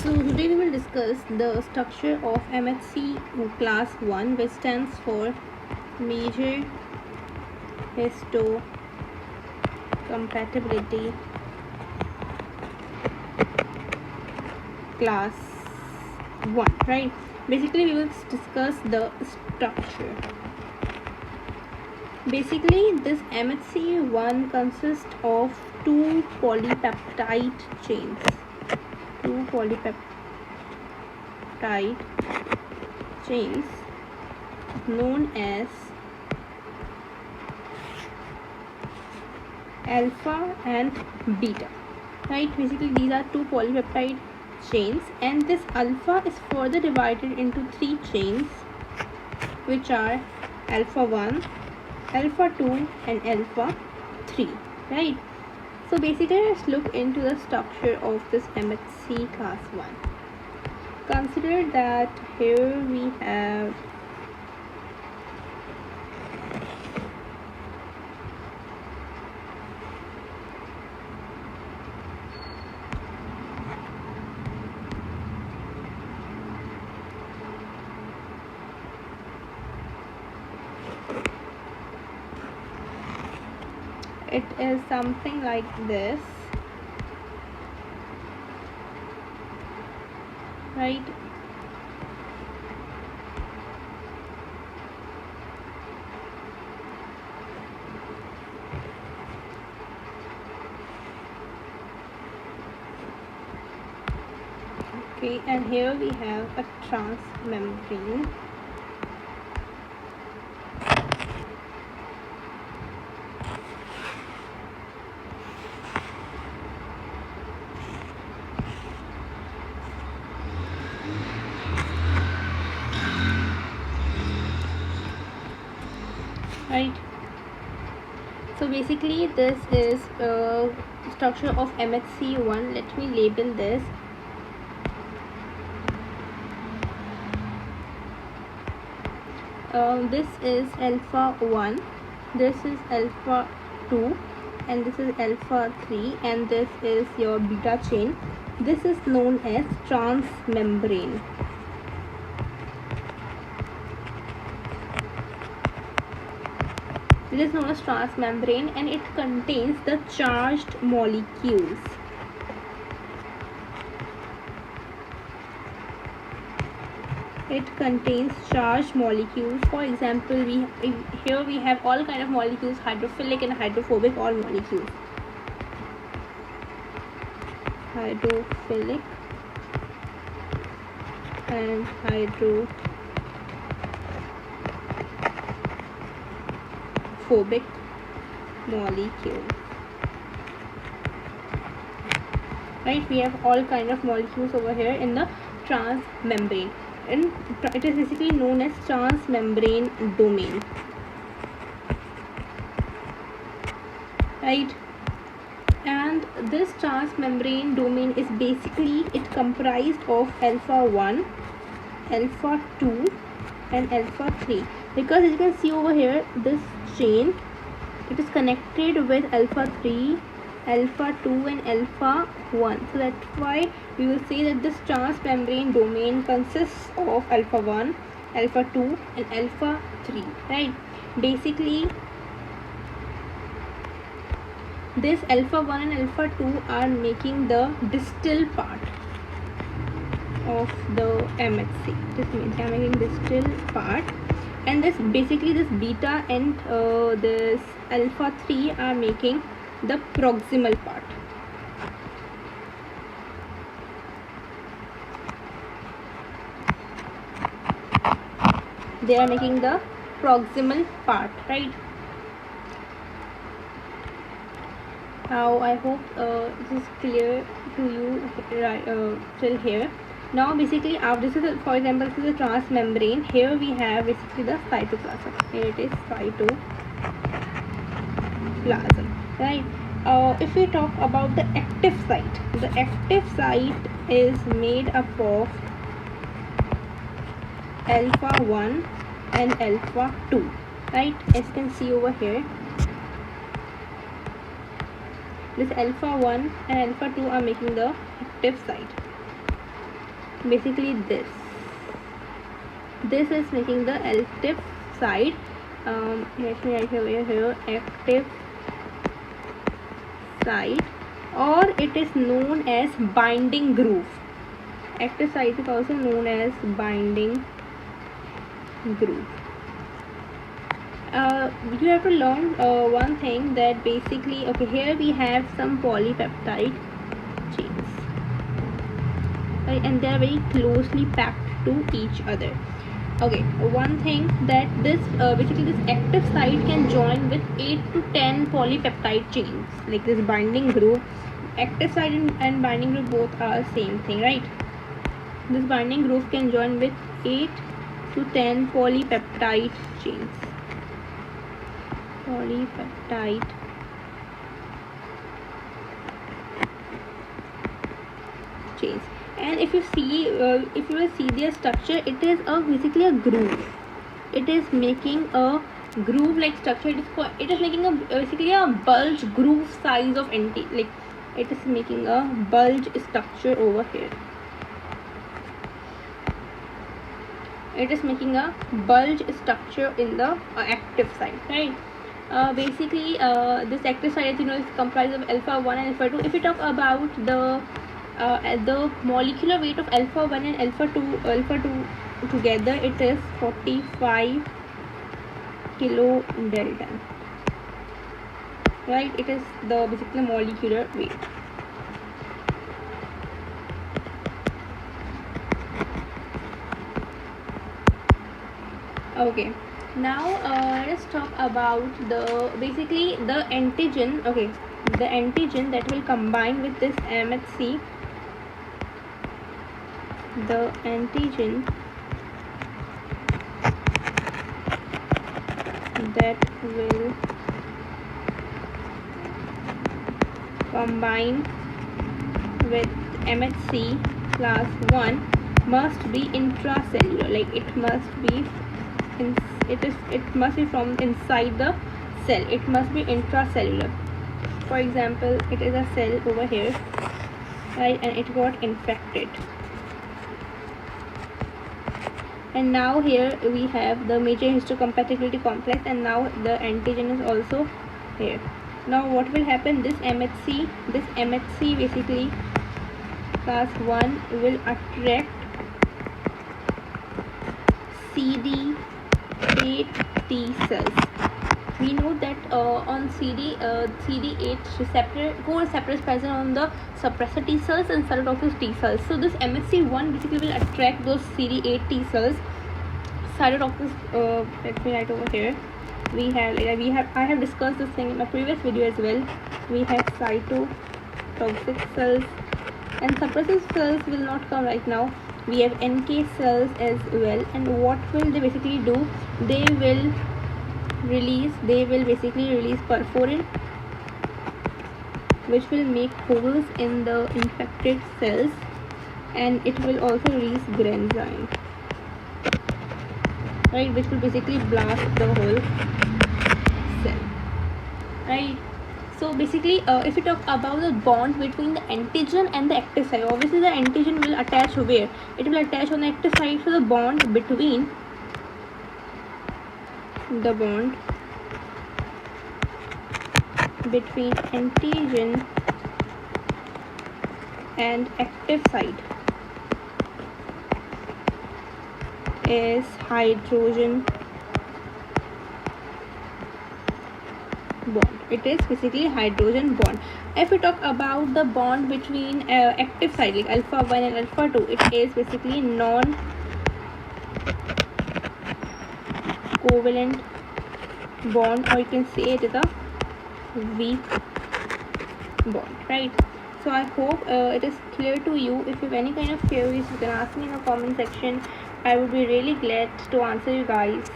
So today we will discuss the structure of Mhc-Class 1, which stands for Major Histocompatibility Class 1, right? Basically we will discuss the structure. Basically this MHC1 consists of two polypeptide chains. Two polypeptide chains known as alpha and beta, right? Basically these are two polypeptide chains, and this alpha is further divided into three chains, which are alpha 1, alpha 2 and alpha 3, right? So basically let's look into the structure of this MHC class 1. Consider that here we have it is something like this, right? Okay, and here we have a transmembrane. Right, so basically this is a structure of MHC1. Let me label this. This is alpha 1, this is alpha 2, and this is alpha 3, and this is your beta chain. This is known as transmembrane. It is known as transmembrane, and it contains the charged molecules. It contains charged molecules. For example, here we have all kind of molecules, hydrophilic and hydrophobic, all molecules. Hydrophilic and hydrophobic molecule, right? We have all kind of molecules over here in the transmembrane, and it is basically known as transmembrane domain, right? And this transmembrane domain is basically, it comprised of alpha 1, alpha 2 and alpha 3, because as you can see over here, this chain, it is connected with alpha 3, alpha 2 and alpha 1. So that's why we will say that this transmembrane domain consists of alpha 1, alpha 2 and alpha 3, right? Basically this alpha 1 and alpha 2 are making the distal part of the MHC. This means they are making distal part, and this basically this beta and this alpha 3 are making the proximal part. They are making the proximal part, right? Now I hope this is clear to you till here. Now basically this is for example, this is a transmembrane. Here we have basically the cytoplasm. Here it is cytoplasm, right? If we talk about the active site is made up of alpha 1 and alpha 2, right? As you can see over here, this alpha 1 and alpha 2 are making the active site. basically this is making the active side. Let me write over here, active side, or it is known as binding groove. Active side is also known as binding groove. You have to learn one thing, that basically, okay, here we have some polypeptide chains, right, and they are very closely packed to each other. Okay, one thing, that this basically this active site can join with 8 to 10 polypeptide chains, like this binding group. Active site and binding group both are same thing, right? This binding group can join with 8 to 10 polypeptide chains. Polypeptide chains. And if you see, if you will see their structure, it is basically a groove. It is making a groove like structure. It is making a basically a bulge groove size of like it is making a bulge structure over here. It is making a bulge structure in the active site, right? Basically, this active site, as you know, is comprised of alpha 1 and alpha 2. If we talk about the molecular weight of alpha 1 and alpha 2 together, it is 45 kilodalton, right? It is the basically molecular weight. Okay, now let's talk about basically the antigen. Okay, the antigen that will combine with this MHC, the antigen that will combine with Mhc-Class 1 must be intracellular, like it must be from inside the cell. It must be intracellular. For example, it is a cell over here, right, and it got infected, and now here we have the major histocompatibility complex, and now the antigen is also here. Now what will happen, this MHC basically class 1 will attract CD8 T cells. We know that on CD8 receptor, co-receptor is present on the suppressor T cells and cytotoxic T cells. So this MHC1 basically will attract those CD8 T cells. Cytotoxic, let me write over here. I have discussed this thing in my previous video as well. We have cytotoxic cells, and suppressor cells will not come right now. We have NK cells as well, and what will they basically do? They will basically release perforin, which will make holes in the infected cells, and it will also release granzyme, right, which will basically blast the whole cell, right? So basically, if we talk about the bond between the antigen and the active site, obviously the antigen will attach where? It will attach on the active site. So the bond between antigen and active site is hydrogen bond. It is basically hydrogen bond. If we talk about the bond between active site like alpha 1 and alpha 2, it is basically non-covalent bond, or you can say it is a weak bond, right? So I hope it is clear to you. If you have any kind of queries, you can ask me in the comment section. I would be really glad to answer you guys.